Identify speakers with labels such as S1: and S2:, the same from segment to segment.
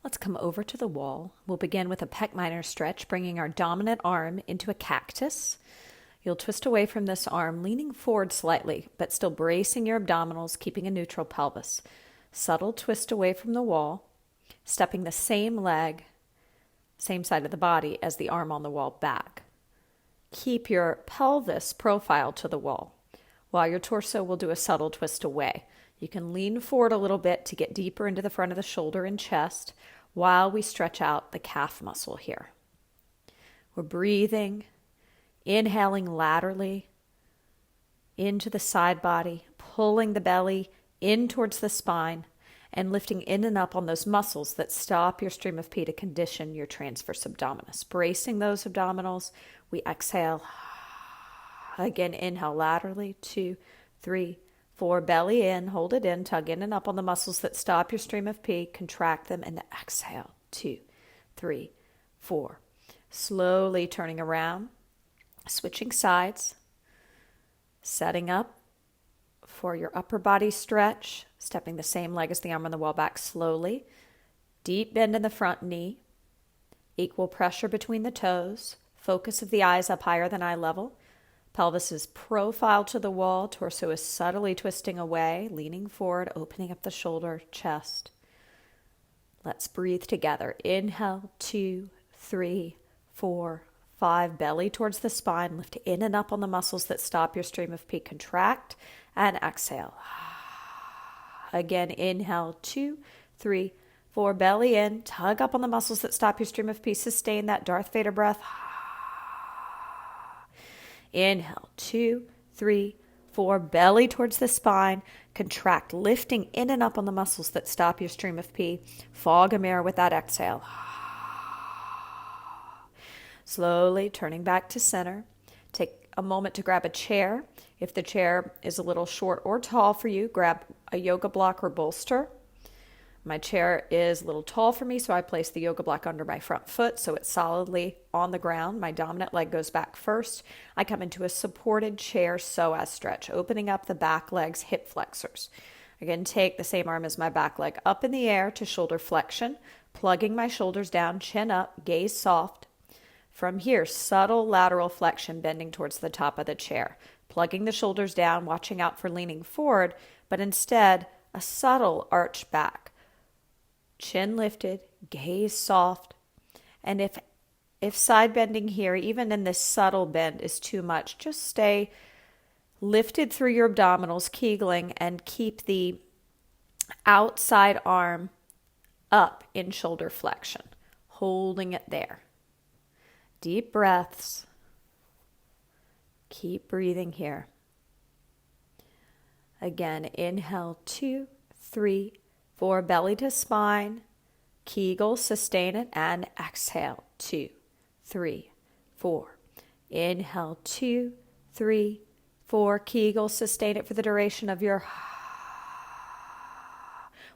S1: Let's come over to the wall. We'll begin with a pec minor stretch, bringing our dominant arm into a cactus. You'll twist away from this arm, leaning forward slightly, but still bracing your abdominals, keeping a neutral pelvis. Subtle twist away from the wall, stepping the same leg, same side of the body as the arm on the wall back. Keep your pelvis profile to the wall, while your torso will do a subtle twist away. You can lean forward a little bit to get deeper into the front of the shoulder and chest while we stretch out the calf muscle here. We're breathing, inhaling laterally into the side body, pulling the belly in towards the spine, and lifting in and up on those muscles that stop your stream of pee to condition your transverse abdominis. Bracing those abdominals, we exhale. Again, inhale laterally, 2, 3, 4, belly in, hold it in, tug in and up on the muscles that stop your stream of pee, contract them, and exhale, 2, 3, 4. Slowly turning around, switching sides, setting up for your upper body stretch, stepping the same leg as the arm on the wall back slowly. Deep bend in the front knee, equal pressure between the toes, focus of the eyes up higher than eye level. Pelvis is profile to the wall, torso is subtly twisting away, leaning forward, opening up the shoulder, chest. Let's breathe together. Inhale, 2, 3, 4, 5. Belly towards the spine, lift in and up on the muscles that stop your stream of pee. Contract and exhale. Again, inhale, 2, 3, 4. Belly in, tug up on the muscles that stop your stream of pee. Sustain that Darth Vader breath. Inhale, 2, 3, 4. Belly towards the spine. Contract, lifting in and up on the muscles that stop your stream of pee. Fog a mirror with that exhale. Slowly turning back to center. Take a moment to grab a chair. If the chair is a little short or tall for you, grab a yoga block or bolster. My chair is a little tall for me, so I place the yoga block under my front foot so it's solidly on the ground. My dominant leg goes back first. I come into a supported chair psoas stretch, opening up the back leg's hip flexors. Again, take the same arm as my back leg up in the air to shoulder flexion, plugging my shoulders down, chin up, gaze soft. From here, subtle lateral flexion, bending towards the top of the chair, plugging the shoulders down, watching out for leaning forward, but instead a subtle arch back. Chin lifted, gaze soft. And if side bending here, even in this subtle bend, is too much, just stay lifted through your abdominals, kegling, and keep the outside arm up in shoulder flexion, holding it there. Deep breaths. Keep breathing here. Again, inhale, 2, 3, 4, belly to spine, Kegel, sustain it, and exhale, 2, 3, 4. Inhale, 2, 3, 4, Kegel, sustain it for the duration of your.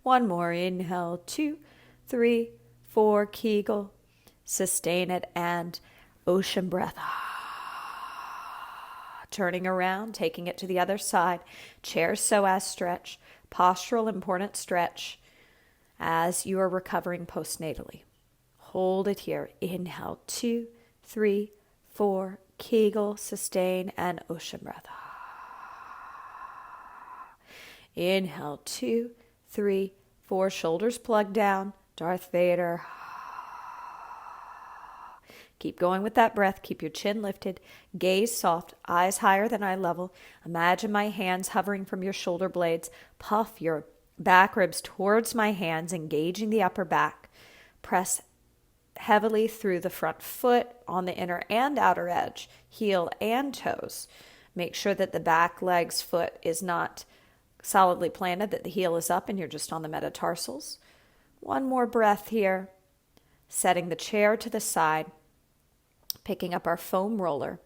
S1: One more, inhale, 2, 3, 4, Kegel, sustain it, and ocean breath. Turning around, taking it to the other side, chair psoas stretch. Postural important stretch as you are recovering postnatally. Hold it here. Inhale, 2, 3, 4, Kegel, sustain, and ocean breath. Inhale, 2, 3, 4, shoulders plugged down, Darth Vader. Keep going with that breath. Keep your chin lifted, gaze soft, eyes higher than eye level. Imagine my hands hovering from your shoulder blades. Puff your back ribs towards my hands, engaging the upper back. Press heavily through the front foot on the inner and outer edge, heel and toes. Make sure that the back leg's foot is not solidly planted, that the heel is up and you're just on the metatarsals. One more breath here. Setting the chair to the side. Picking up our foam roller,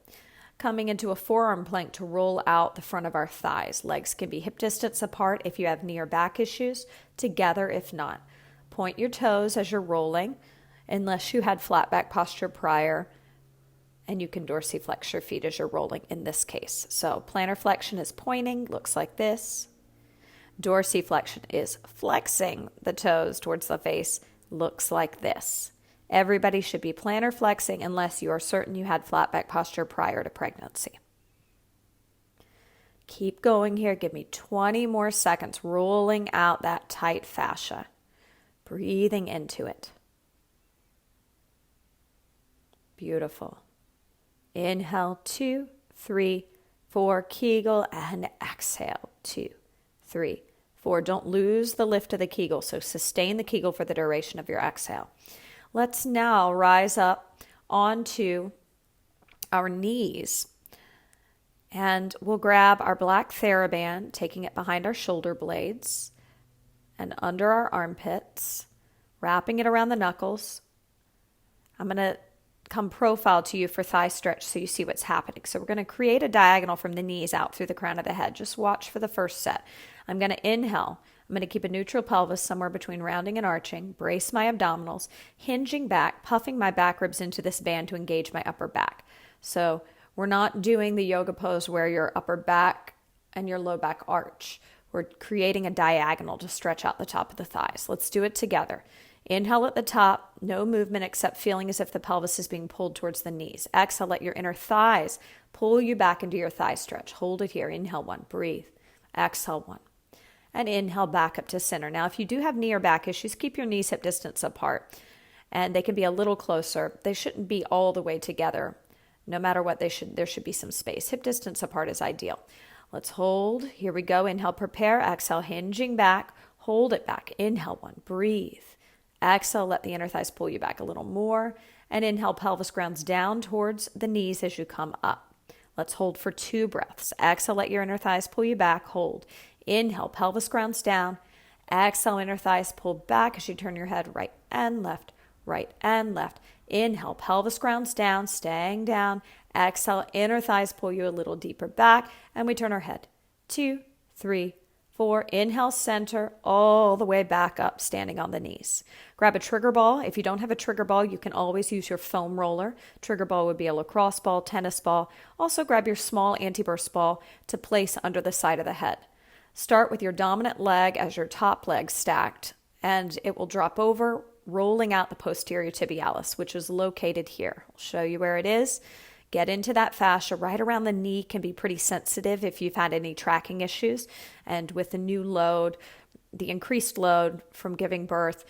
S1: coming into a forearm plank to roll out the front of our thighs. Legs can be hip distance apart if you have knee or back issues, together if not. Point your toes as you're rolling, unless you had flat back posture prior, and you can dorsiflex your feet as you're rolling in this case. So plantar flexion is pointing, looks like this. Dorsiflexion is flexing the toes towards the face, looks like this. Everybody should be plantar flexing unless you are certain you had flat back posture prior to pregnancy. Keep going here. Give me 20 more seconds, rolling out that tight fascia, breathing into it. Beautiful. Inhale, 2, 3, 4, Kegel, and exhale, 2, 3, 4. Don't lose the lift of the Kegel, so sustain the Kegel for the duration of your exhale. Let's now rise up onto our knees, and we'll grab our black Theraband, taking it behind our shoulder blades and under our armpits, wrapping it around the knuckles. I'm going to come profile to you for thigh stretch so you see what's happening. So we're going to create a diagonal from the knees out through the crown of the head. Just watch for the first set. I'm going to inhale. I'm going to keep a neutral pelvis somewhere between rounding and arching, brace my abdominals, hinging back, puffing my back ribs into this band to engage my upper back. So we're not doing the yoga pose where your upper back and your low back arch. We're creating a diagonal to stretch out the top of the thighs. Let's do it together. Inhale at the top, no movement except feeling as if the pelvis is being pulled towards the knees. Exhale, let your inner thighs pull you back into your thigh stretch. Hold it here. Inhale 1, breathe. Exhale 1. And inhale back up to center. Now, if you do have knee or back issues, keep your knees hip distance apart. And they can be a little closer. They shouldn't be all the way together. No matter what, there should be some space. Hip distance apart is ideal. Let's hold. Here we go. Inhale, prepare. Exhale, hinging back. Hold it back. Inhale 1, breathe. Exhale, let the inner thighs pull you back a little more. And inhale, pelvis grounds down towards the knees as you come up. Let's hold for 2 breaths. Exhale, let your inner thighs pull you back. Hold. Inhale, pelvis grounds down. Exhale, inner thighs pull back as you turn your head right and left, right and left. Inhale, pelvis grounds down, staying down. Exhale, inner thighs pull you a little deeper back. And we turn our head. 2, 3, 4. Inhale, center, all the way back up, standing on the knees. Grab a trigger ball. If you don't have a trigger ball, you can always use your foam roller. Trigger ball would be a lacrosse ball, tennis ball. Also grab your small anti-burst ball to place under the side of the head. Start with your dominant leg as your top leg stacked, and it will drop over, rolling out the posterior tibialis, which is located here. I'll show you where it is. Get into that fascia. Right around the knee can be pretty sensitive if you've had any tracking issues. And with the new load, the increased load from giving birth,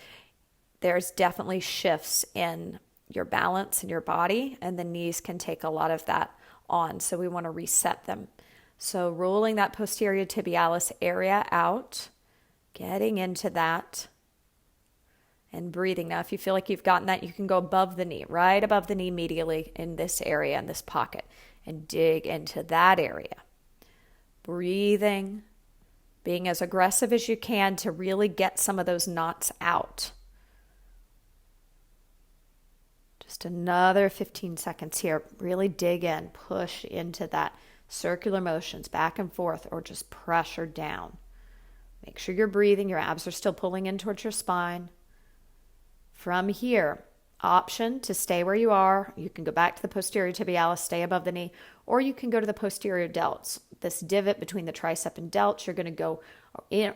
S1: there's definitely shifts in your balance in your body, and the knees can take a lot of that on. So we want to reset them. So rolling that posterior tibialis area out, getting into that, and breathing. Now, if you feel like you've gotten that, you can go above the knee, right above the knee medially in this area, in this pocket, and dig into that area. Breathing, being as aggressive as you can to really get some of those knots out. Just another 15 seconds here. Really dig in, push into that. Circular motions back and forth, or just pressure down. Make sure you're breathing. Your abs are still pulling in towards your spine. From here, option to stay where you are. You can go back to the posterior tibialis, stay above the knee, or you can go to the posterior delts. This divot between the tricep and delts, you're going to go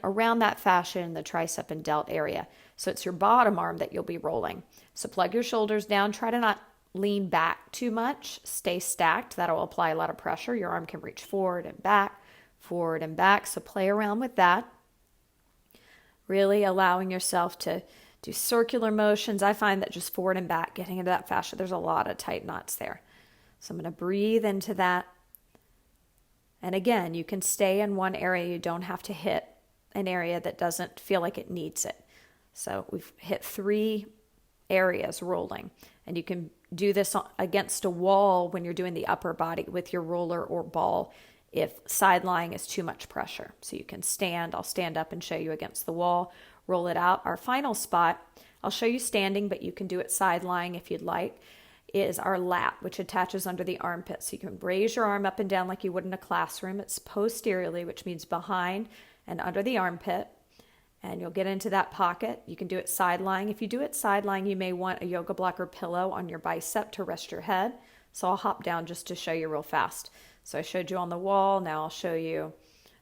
S1: around that fascia in the tricep and delt area. So it's your bottom arm that you'll be rolling. So plug your shoulders down. Try to not lean back too much. Stay stacked. That'll apply a lot of pressure. Your arm can reach forward and back, forward and back. So play around with that. Really allowing yourself to do circular motions. I find that just forward and back, getting into that fascia, there's a lot of tight knots there. So I'm going to breathe into that. And again, you can stay in one area. You don't have to hit an area that doesn't feel like it needs it. So we've hit 3 areas rolling. And you can do this against a wall when you're doing the upper body with your roller or ball if side lying is too much pressure. So you can stand. I'll stand up and show you against the wall. Roll it out. Our final spot, I'll show you standing, but you can do it side lying if you'd like, is our lat, which attaches under the armpit. So you can raise your arm up and down like you would in a classroom. It's posteriorly, which means behind and under the armpit. And you'll get into that pocket. You can do it side lying. If you do it side lying, you may want a yoga block or pillow on your bicep to rest your head. So I'll hop down just to show you real fast. So I showed you on the wall. Now I'll show you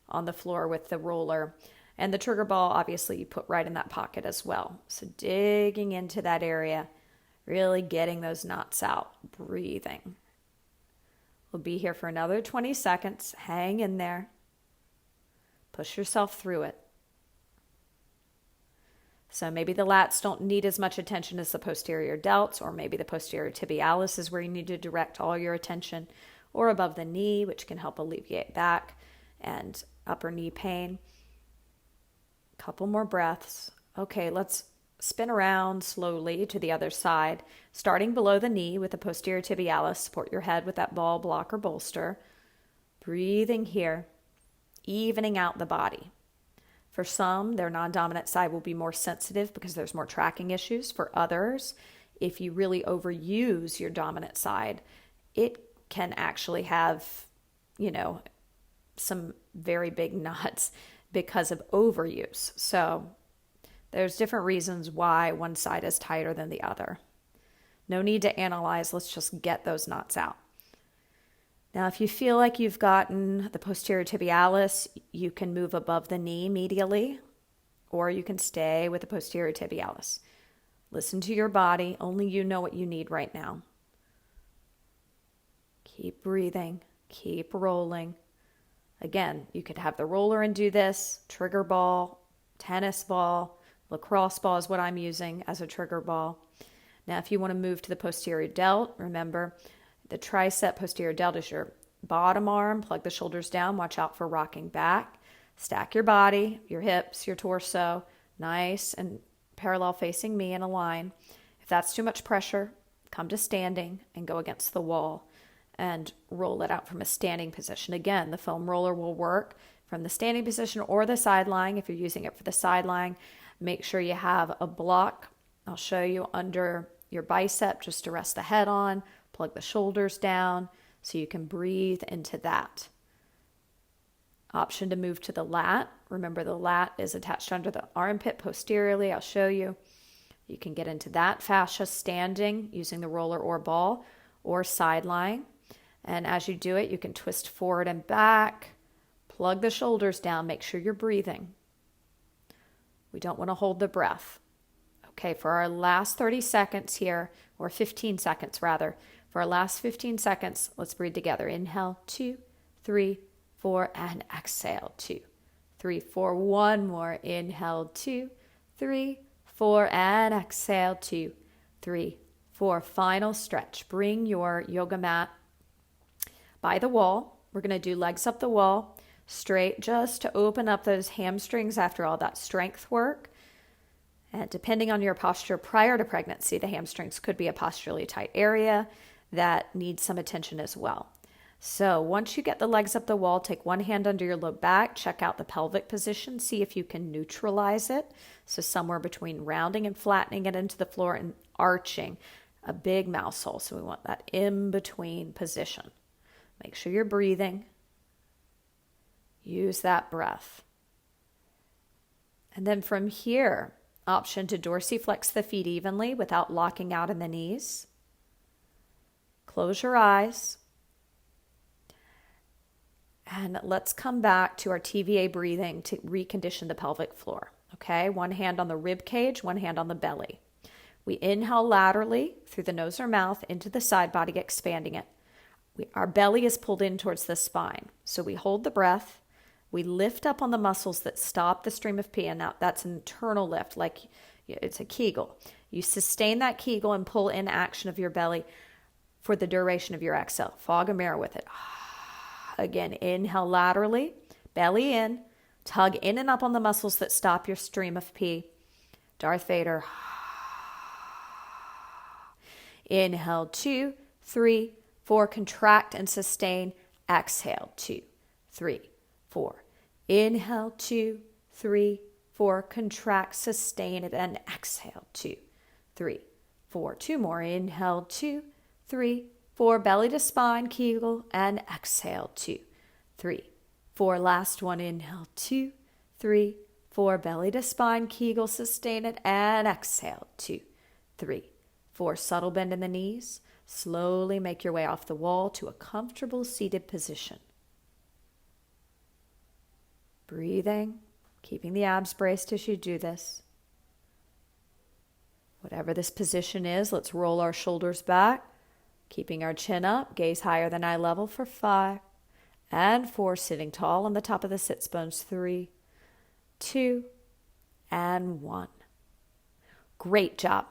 S1: on the floor with the roller. And the trigger ball, obviously, you put right in that pocket as well. So digging into that area, really getting those knots out, breathing. We'll be here for another 20 seconds. Hang in there. Push yourself through it. So maybe the lats don't need as much attention as the posterior delts, or maybe the posterior tibialis is where you need to direct all your attention, or above the knee, which can help alleviate back and upper knee pain. Couple more breaths. Okay, let's spin around slowly to the other side, starting below the knee with the posterior tibialis. Support your head with that ball, block, or bolster. Breathing here, evening out the body. For some, their non-dominant side will be more sensitive because there's more tracking issues. For others, if you really overuse your dominant side, it can actually have, some very big knots because of overuse. So there's different reasons why one side is tighter than the other. No need to analyze. Let's just get those knots out. Now, if you feel like you've gotten the posterior tibialis, you can move above the knee medially, or you can stay with the posterior tibialis. Listen to your body. Only you know what you need right now. Keep breathing. Keep rolling. Again, you could have the roller and do this, trigger ball, tennis ball, lacrosse ball is what I'm using as a trigger ball. Now, if you want to move to the posterior delt, remember, the tricep posterior delt is your bottom arm. Plug the shoulders down. Watch out for rocking back. Stack your body, your hips, your torso, nice and parallel facing me in a line. If that's too much pressure, come to standing and go against the wall and roll it out from a standing position. Again, the foam roller will work from the standing position or the side lying. If you're using it for the side lying, make sure you have a block. I'll show you under your bicep just to rest the head on. Plug the shoulders down so you can breathe into that. Option to move to the lat. Remember, the lat is attached under the armpit posteriorly. I'll show you. You can get into that fascia standing using the roller or ball or side lying. And as you do it, you can twist forward and back. Plug the shoulders down. Make sure you're breathing. We don't want to hold the breath. Okay, for our last 30 seconds here, or 15 seconds rather, for our last 15 seconds, let's breathe together. Inhale, 2, 3, 4, and exhale, 2, 3, 4. One more. Inhale, 2, 3, 4, and exhale, 2, 3, 4. Final stretch. Bring your yoga mat by the wall. We're going to do legs up the wall, straight, just to open up those hamstrings after all that strength work. And depending on your posture prior to pregnancy, the hamstrings could be a posturally tight area that needs some attention as well. So once you get the legs up the wall, take one hand under your low back, check out the pelvic position, see if you can neutralize it. So somewhere between rounding and flattening it into the floor and arching, a big mouse hole. So we want that in-between position. Make sure you're breathing. Use that breath. And then from here, option to dorsiflex the feet evenly without locking out in the knees. Close your eyes. And let's come back to our TVA breathing to recondition the pelvic floor. Okay, one hand on the rib cage, one hand on the belly. We inhale laterally through the nose or mouth into the side body, expanding it. Our belly is pulled in towards the spine. So we hold the breath. We lift up on the muscles that stop the stream of pee. And now that's an internal lift, like it's a Kegel. You sustain that Kegel and pull in action of your belly for the duration of your exhale. Fog a mirror with it. Again, inhale laterally, belly in, tug in and up on the muscles that stop your stream of pee. Darth Vader. Inhale, 2, 3, 4. Contract and sustain. Exhale, 2, 3, 4. Inhale, 2, 3, 4. Contract, sustain it, and exhale, 2, 3, 4. Two more. Inhale, 2, 3, 4. Belly to spine, Kegel, and exhale, 2, 3, 4. Last one. Inhale, 2, 3, 4. Belly to spine, Kegel, sustain it, and exhale, 2, 3, 4. Subtle bend in the knees. Slowly make your way off the wall to a comfortable seated position. Breathing. Keeping the abs braced as you do this. Whatever this position is, let's roll our shoulders back, keeping our chin up, gaze higher than eye level for 5 and 4, sitting tall on the top of the sits bones, 3, 2, and 1. Great job.